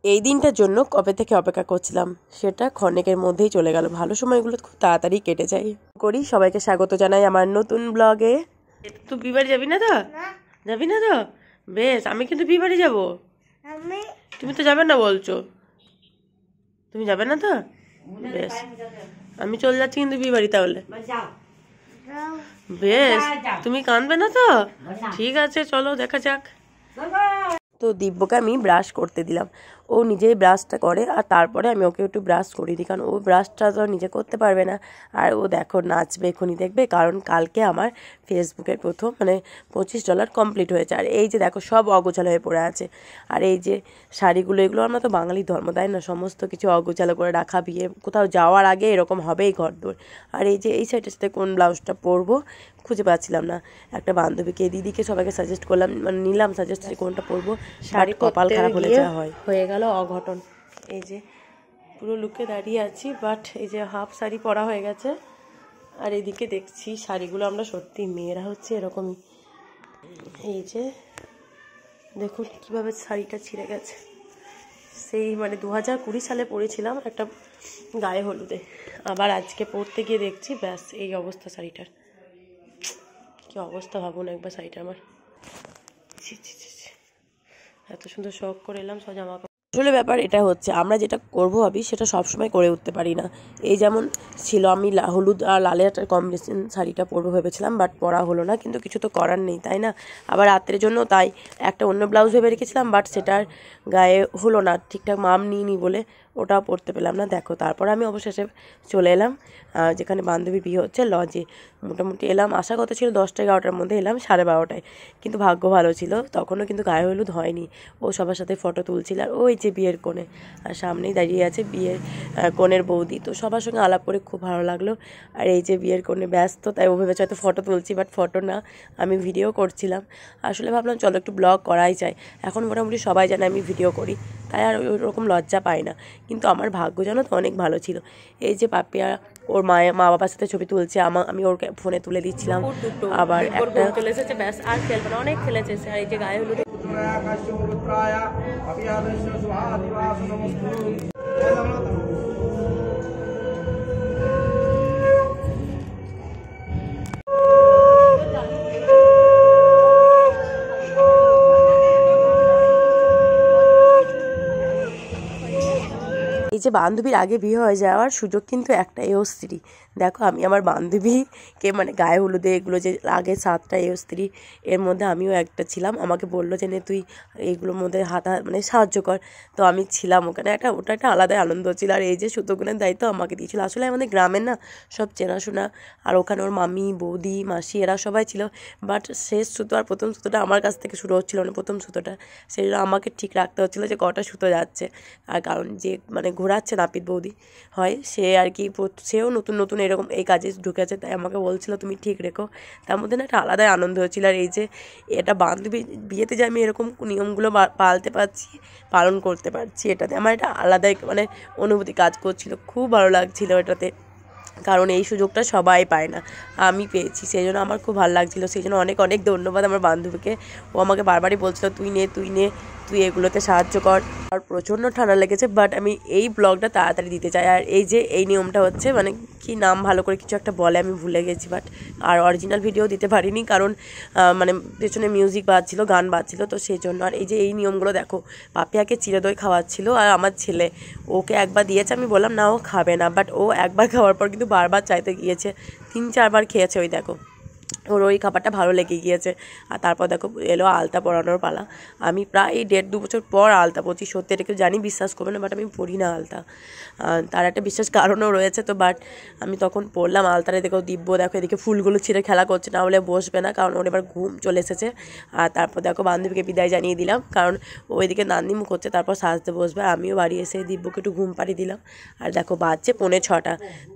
এই দিনটার জন্য কবে থেকে অপেক্ষা করছিলাম, সেটা ক্ষণেকের মধ্যেই চলে গেল। ভালো সময়গুলো খুব তাড়াতাড়ি কেটে যায়। করি সবাইকে স্বাগত জানাই আমার নতুন ব্লগে। তুই বিবাড়ি যাবি না তো? যাবি না তো? বেশ, আমি কিন্তু বিবাড়ি যাব। তুমি তো যাবে না বলছো, তুমি যাবে না তো? বেশ, আমি চলে যাচ্ছি কিন্তু বিবাড়ি। তাহলে বেশ, তুমি কাঁদবে না তো? ঠিক আছে, চলো দেখা যাক। তো দিব্যকে আমি ব্রাশ করতে দিলাম, ও নিজেই ব্রাশটা করে আর তারপরে আমি ওকে একটু ব্রাশ করিয়ে দিই, কারণ ও ব্রাশটা তো নিজে করতে পারবে না। আর ও দেখো নাচবে, এখনই দেখবে, কারণ কালকে আমার ফেসবুকের প্রথম $25 কমপ্লিট হয়েছে। আর এই যে দেখো সব অগোছালো হয়ে পড়ে আছে। আর এই যে শাড়িগুলো, এগুলো আমরা তো বাঙালি ধর্ম, তাই না? সমস্ত কিছু অগোছালো করে রাখা, বিয়ে কোথাও যাওয়ার আগে এরকম হবেই ঘরদোর। আর এই যে এই সাইডের সাথে কোন ব্লাউজটা পরবো খুঁজে পাচ্ছিলাম না। একটা বান্ধবীকে, দিদিকে, সবাইকে সাজেস্ট করলাম, নিলাম সাজেস্ট কোনটা পরবো। শাড়ি কপাল খারাপ হলে যা হয়, হয়ে গেল অঘটন। এই যে পুরো লুকে দাঁড়িয়ে আছি, বাট এই যে হাফ শাড়ি পরা হয়ে গেছে। আর এদিকে দেখছি শাড়িগুলো আমরা সত্যি মেয়েরা হচ্ছে এরকমই। এই যে দেখুন কিভাবে শাড়িটা ছিঁড়ে গেছে। সেই 2020 সালে পরেছিলাম একটা গায়ে হলুদে, আবার আজকে পরতে গিয়ে দেখছি ব্যাস এই অবস্থা শাড়িটার। কি অবস্থা ভাবুন একবার শাড়িটা আমার। এত সুন্দর শখ করে এলাম সব জামা কাপড়। আসলে ব্যাপার এটা হচ্ছে, আমরা যেটা করবো ভাবি সেটা সবসময় করে উঠতে পারি না। এই যেমন ছিল, আমি হলুদ আর লালের একটা কম্বিনেশন শাড়িটা পরবো ভেবেছিলাম, বাট পরা হলো না। কিন্তু কিছু তো করার নেই, তাই না? আবার রাত্রের জন্য তাই একটা অন্য ব্লাউজ ভেবে রেখেছিলাম, বাট সেটার গায়ে হলো না, ঠিকঠাক মাপ নিইনি বলে ওটাও পরতে পেলাম না। দেখো তারপর আমি অবশেষে চলে এলাম যেখানে বান্ধবী বিয়ে হচ্ছে, লজে। মোটামুটি এলাম, আশা কথা ছিল 10টা-11টার মধ্যে, এলাম 12:30টায়। কিন্তু ভাগ্য ভালো ছিল, তখনও কিন্তু গায়ে হলুদ হয়নি। ও সবার সাথে ফটো তুলছিল। আর ওই যে বিয়ের কোণে, আর সামনেই দাঁড়িয়ে আছে বিয়ের কোণের বৌদি। তো সবার সঙ্গে আলাপ করে খুব ভালো লাগলো। আর এই যে বিয়ের কোণে ব্যস্ত, তাই ও ভেবেছে হয়তো ফটো তুলছি, বাট ফটো না, আমি ভিডিও করছিলাম। আসলে ভাবলাম চলো একটু ব্লগ করাই যায়। এখন মোটামুটি সবাই জানে আমি ভিডিও করি, তাই আর ওরকম লজ্জা পাই না। কিন্তু আমার ভাগ্য জানো তো অনেক ভালো ছিল। এই যে পাপিয়া ওর মা বাবার সাথে ছবি তুলছে, আমি ওর ফোনে তুলে দিচ্ছিলাম। আবার একটা চলে এসেছে, ব্যাস আর খেলবে না, অনেক খেলেছে। আর এই যে গায়ে হলুদ এই যে বান্ধবীর আগে বিয়ে হয়ে যাওয়ার সুযোগ কিন্তু একটা, এও স্ত্রী। দেখো আমি আমার বান্ধবীকে গায়ে হলুদে এগুলো যে আগে 7টা এও স্ত্রী, এর মধ্যে আমিও একটা ছিলাম। আমাকে বললো যে নে তুই এইগুলোর মধ্যে সাহায্য কর। তো আমি ছিলাম ওখানে, ওটা একটা আলাদাই আনন্দ ছিল। আর এই যে সুতোগুনের দায়িত্ব আমাকে দিয়েছিল। আসলে আমাদের গ্রামের না সব চেনাশোনা, আর ওখানে ওর মামি, বৌদি, মাসি এরা সবাই ছিল। বাট শেষ সুতো আর প্রথম সুতোটা আমার কাছ থেকে শুরু হচ্ছিলো, প্রথম সুতোটা, সেই জন্য আমাকে ঠিক রাখতে হচ্ছিলো যে কটা সুতো যাচ্ছে। আর কারণ যে ঘোরাচ্ছে নাপিত বৌদি হয়, সে আর কি সেও নতুন নতুন এরকম এই কাজে ঢুকেছে, তাই আমাকে বলছিল তুমি ঠিক রেখো। তার মধ্যে না একটা আলাদাই আনন্দ হচ্ছিল। আর এই যে এটা বান্ধবী বিয়েতে যে আমি এরকম নিয়মগুলো পালন করতে পারছি, এটাতে আমার একটা আলাদাই অনুভূতি কাজ করছিল। খুব ভালো লাগছিল এটাতে, কারণ এই সুযোগটা সবাই পায় না, আমি পেয়েছি, সেই জন্য আমার খুব ভালো লাগছিলো। সেই জন্য অনেক অনেক ধন্যবাদ আমার বান্ধবীকে। ও আমাকে বারবারই বলছিল তুই এগুলোতে সাহায্য কর। আর প্রচণ্ড ঠান্ডা লেগেছে, বাট আমি এই ব্লগটা তাড়াতাড়ি দিতে চাই। আর এই যে এই নিয়মটা হচ্ছে কি নাম ভালো করে কিছু একটা বলে, আমি ভুলে গেছি, বাট আর অরিজিনাল ভিডিও দিতে পারিনি, কারণ পেছনে মিউজিক বাজছিল, গান বাজছিল, তো সেই জন্য। আর এই যে এই নিয়মগুলো দেখো, পাপিয়াকে চিড়ে দই খাওয়াচ্ছিল, আর আমার ছেলে ওকে একবার দিয়েছে, আমি বললাম না ও খাবে না, বাট ও একবার খাওয়ার পর কিন্তু বারবার চাইতে গিয়েছে, 3-4বার খেয়েছে। ওই দেখো ওর ওই খাবারটা ভালো লেগে গিয়েছে। আর তারপর দেখো এলো আলতা পরানোর পালা। আমি প্রায় 1.5-2 বছর পর আলতা পরছি, সত্যি এটা কেউ জানি বিশ্বাস করবে না, বাট আমি পরি না আলতা। তার একটা বিশেষ কারণও রয়েছে, তো বাট আমি তখন পরলাম আলতারে। দেখো দিব্য দেখো এদিকে ফুলগুলো ছিঁড়ে খেলা করছে, না হলে বসবে না, কারণ ওর এবার ঘুম চলে এসেছে। আর তারপর দেখো বান্ধবীকে বিদায় জানিয়ে দিলাম, কারণ ওইদিকে নান্দিমুখ হচ্ছে, তারপর সাজতে বসবে। আমিও বাড়ি এসে দিব্যকে একটু ঘুম পাড়িয়ে দিলাম। আর দেখো বাজছে 5:45,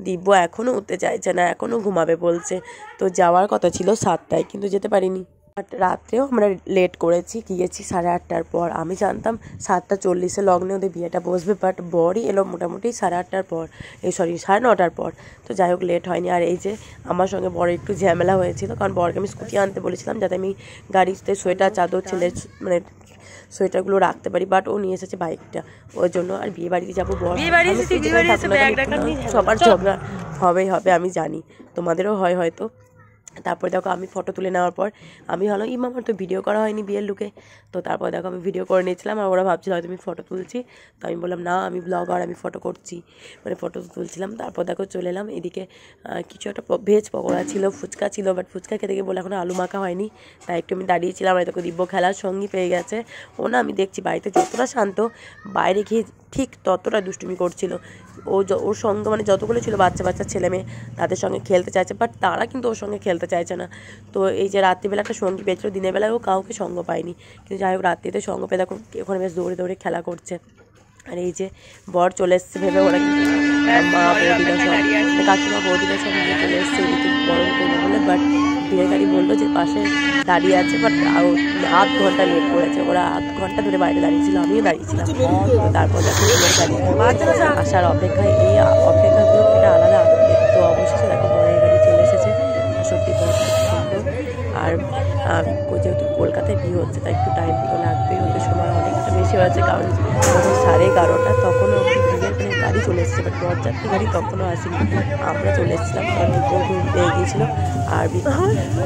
দিব্য এখনও উঠতে চাইছে না, এখনও ঘুমাবে বলছে। তো যাওয়ার কথা ছিল 7টায়, কিন্তু যেতে পারিনি। আর রাত্রেও আমরা লেট করেছি, গিয়েছি 8:30টার পর। আমি জানতাম 7:40 লগ্নে ওদের বিয়েটা বসবে, বাট বরই এলো মোটামুটি 8:30টার পর, 9:30টার পর। তো যাই হোক লেট হয়নি। আর এই যে আমার সঙ্গে বড় একটু ঝামেলা হয়েছিল, কারণ বরকে আমি স্কুটি আনতে বলেছিলাম, যাতে আমি গাড়িতে সোয়েটার চাদর ছেলে সোয়েটারগুলো রাখতে পারি, বাট ও নিয়ে এসেছে বাইকটা ওর জন্য। আর বিয়ে বাড়িতে যাবো, সবার ঝগড়া হবেই হবে আমি জানি, তোমাদেরও হয় হয়তো। তারপর দেখো আমি ফটো তুলে নেওয়ার পর আমি ভাবলাম আমার তো ভিডিও করা হয়নি বিয়ের লুকে, তো তারপর দেখো আমি ভিডিও করে নিয়েছিলাম। আর ওরা ভাবছিল হয়তো আমি ফটো তুলছি, তো আমি বললাম না আমি ব্লগার, আমি ফটো করছি, মানে ফটো তুলছিলাম। তারপর দেখো চলে এলাম এদিকে, কিছু একটা ভেজ পকোড়া ছিল, ফুচকা ছিল, বাট ফুচকা খেতে গিয়ে বলে এখন আলু মাখা হয়নি, তাই একটু আমি দাঁড়িয়েছিলাম। আর দেখো দিব্য খেলার সঙ্গী পেয়ে গেছে। ও না আমি দেখছি বাড়িতে যতটা শান্ত, বাইরে গিয়ে ঠিক ততটা দুষ্টুমি করছিল। ওর সঙ্গে মানে যতগুলো ছিল বাচ্চা বাচ্চা ছেলে মেয়ে তাদের সঙ্গে খেলতে চাইছে, বাট তারা কিন্তু ওর সঙ্গে খেলতে চাইছে না। তো এই যে রাত্রিবেলা একটা সঙ্গী পেয়েছিল, দিনের বেলায় ও কাউকে সঙ্গ পায়নি, কিন্তু যাই হোক রাত্রিতে সঙ্গ পেয়ে দেখো ওখানে বেশ দৌড়ে দৌড়ে খেলা করছে। আর এই যে বর চলে এসছে ভেবে ওরা মা বৌদিরা সব কাকিমা বৌদিরা সব নিয়ে চলে এসছে এদিকে বরণ করবে বলে, বাট বিয়ের গাড়ি বললো যে পাশে দাঁড়িয়ে আছে, বাট আধ ঘন্টা লেট করেছে। ওরা আধ ঘন্টা ধরে বাইরে দাঁড়িয়েছিল, আমিও দাঁড়িয়েছিলাম। তারপর দেখো আসার অপেক্ষায়, এই অপেক্ষাগুলো একটা আলাদা আনন্দের। তো অবশেষে দেখো বরের গাড়ি চলে এসেছে, সত্যি সুন্দর। আর যেহেতু কলকাতায় বিয়ে হচ্ছে তাই একটু টাইম তো লাগবেই, হতে সময় অনেকটা বেশি হয়েছে, কারণ 11:30 তখনও বিয়ের গাড়ি চলে এসেছে, বাট বরযাত্রী গাড়ি তখনও আসেনি। আমরা চলে এসেছিলাম, কারণ পেয়ে গিয়েছিলো। আর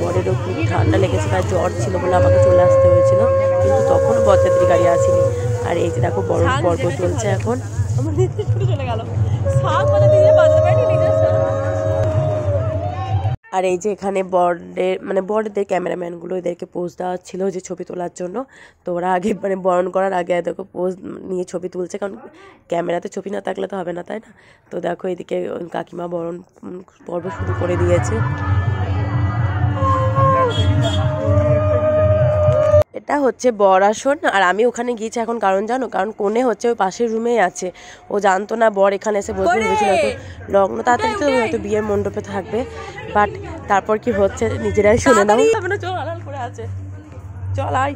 বরেরও খুব ঠান্ডা লেগেছে, তার জ্বর ছিল বলে আমাকে চলে আসতে হয়েছিল, কিন্তু তখনও বরযাত্রী গাড়ি আসেনি। আর এই যে দেখো বড় পর্ব চলছে এখন। আর এই যে এখানে বরদের ক্যামেরাম্যানগুলো এদেরকে পোজ দেওয়া ছিল যে ছবি তোলার জন্য, তো ওরা আগে বরণ করার আগে দেখো পোজ নিয়ে ছবি তুলছে, কারণ ক্যামেরাতে ছবি না থাকলে তো হবে না, তাই না? তো দেখো এদিকে কাকিমা বরণ পর্ব শুরু করে দিয়েছে। এটা হচ্ছে বর আসন, আর আমি ওখানে গিয়েছি এখন, কারণ জানো, কারণ কোণে হচ্ছে ওই পাশের রুমেই আছে। ও জানতো না বর এখানে এসে বসে ভেবেছিল হয়তো লগ্ন তাড়াতাড়ি তো হয়তো বিয়ের মণ্ডপে থাকবে, বাট তারপর কি হচ্ছে নিজেরাই শুনে নাও। চল আয়,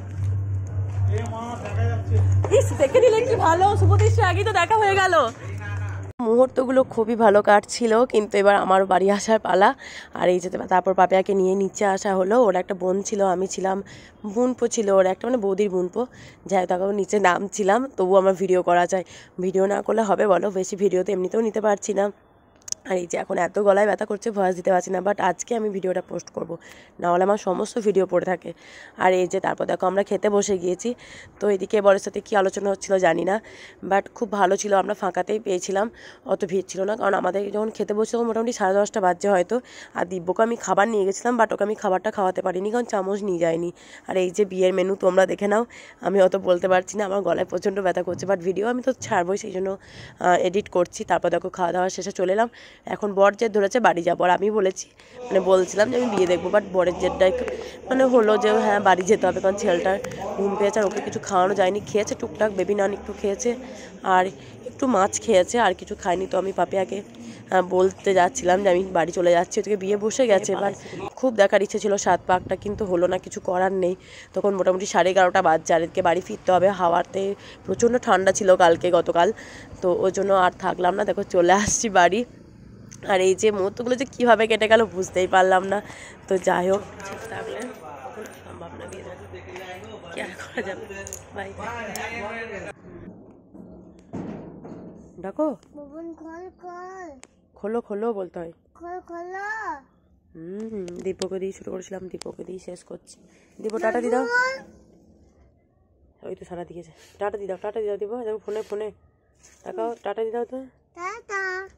দেখে দিলে কি ভালো, শুভদৃষ্টি আগেই তো দেখা হয়ে গেল। মুহূর্তগুলো খুবই ভালো কাটছিল, কিন্তু এবার আমার বাড়ি আসার পালা। আর এই যে তারপর পাপিয়াকে নিয়ে নিচে আসা হলো। ওর একটা বোন ছিল, আমি ছিলাম, বোনপো ছিল ওর একটা, মানে বৌদির বোনপো, যাই তাকেও নিচে নামছিলাম। তবু আমার ভিডিও করা যায়, ভিডিও না করলে হবে বলো, বেশি ভিডিও তো এমনিতেও নিতে পারছি না। আর এই যে এখন এত গলায় ব্যথা করছে, ভয়েস দিতে পারছি না, বাট আজকে আমি ভিডিওটা পোস্ট করব, নাহলে আমার সমস্ত ভিডিও পড়ে থাকে। আর এই যে তারপর দেখো আমরা খেতে বসে গিয়েছি। তো এদিকে বরের সাথে কী আলোচনা হচ্ছিল জানি না, বাট খুব ভালো ছিল, আমরা ফাঁকাতেই পেয়েছিলাম, অত ভিড় ছিল না। কারণ আমাদের যখন খেতে বসেছিলাম মোটামুটি 10:30 বাজছে হয়তো। আর দিব্যকে আমি খাবার নিয়ে গেছিলাম, বাট ওকে আমি খাবারটা খাওয়াতে পারিনি, কারণ চামচ নিয়ে যায়নি। আর এই যে বিয়ের মেনু তোমরা দেখে নাও, আমি অত বলতে পারছি না, আমার গলায় প্রচণ্ড ব্যথা করছে, বাট ভিডিও আমি তো ছাড়বই, সেই জন্য এডিট করছি। তারপর দেখো খাওয়া দাওয়া শেষে চলে এলাম, এখন বর জেদ ধরেছে বাড়ি যাবো। আর আমি বলছিলাম যে আমি বিয়ে দেখবো, বাট বরের জেদটাই হলো যে হ্যাঁ বাড়ি যেতে হবে, কারণ ছেলেটার ঘুম পেয়েছে, আর ওকে কিছু খাওয়ানো যায়নি। খেয়েছে টুকটাক, বেবি নান একটু খেয়েছে, আর একটু মাছ খেয়েছে, আর কিছু খায়নি। তো আমি পাপিয়াকে বলতে যাচ্ছিলাম যে আমি বাড়ি চলে যাচ্ছি, ওদিকে বিয়ে বসে গেছে। এবার খুব দেখার ইচ্ছে ছিল 7 পাকটা, কিন্তু হলো না, কিছু করার নেই। তখন মোটামুটি 11:30 বাজছে, আর এদিকে বাড়ি ফিরতে হবে। হাওয়াতে প্রচণ্ড ঠান্ডা ছিল গতকাল, তো ওই জন্য আর থাকলাম না, দেখো চলে আসছি বাড়ি। আর এই যে মুহূর্তগুলো যে কীভাবে কেটে গেল বুঝতেই পারলাম না। তো যাই হোক, থাকলে সম্ভব না, বিয়ে কি আর করা যাবে। বাই, ডাকো, খোলো খোলো বলতে হয়। দীপকে দিয়ে শুরু করেছিলাম, দীপকে দিয়ে শেষ করছি। দীপ টাটা দি দাও, ওই তো সারা দিয়েছে। টাটা দি দাও, টাটা দি দাও। দিব দেখো ফোনে দেখাও, টাটা দি দাও। তো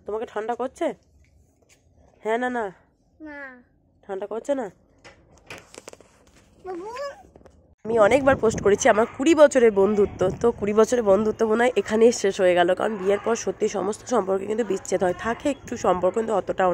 তোমাকে ঠান্ডা করছে? হ্যাঁ না না ঠান্ডা করছে না? আমি অনেকবার পোস্ট করেছি আমার 20 বছরের বন্ধুত্ব, তো 20 বছরের বন্ধুত্ব মনে হয় এখানেই শেষ হয়ে গেল, কারণ বিয়ের পর সত্যি সমস্ত সম্পর্কে কিন্তু বিচ্ছেদ হয়, থাকে একটু সম্পর্ক, কিন্তু অতটাও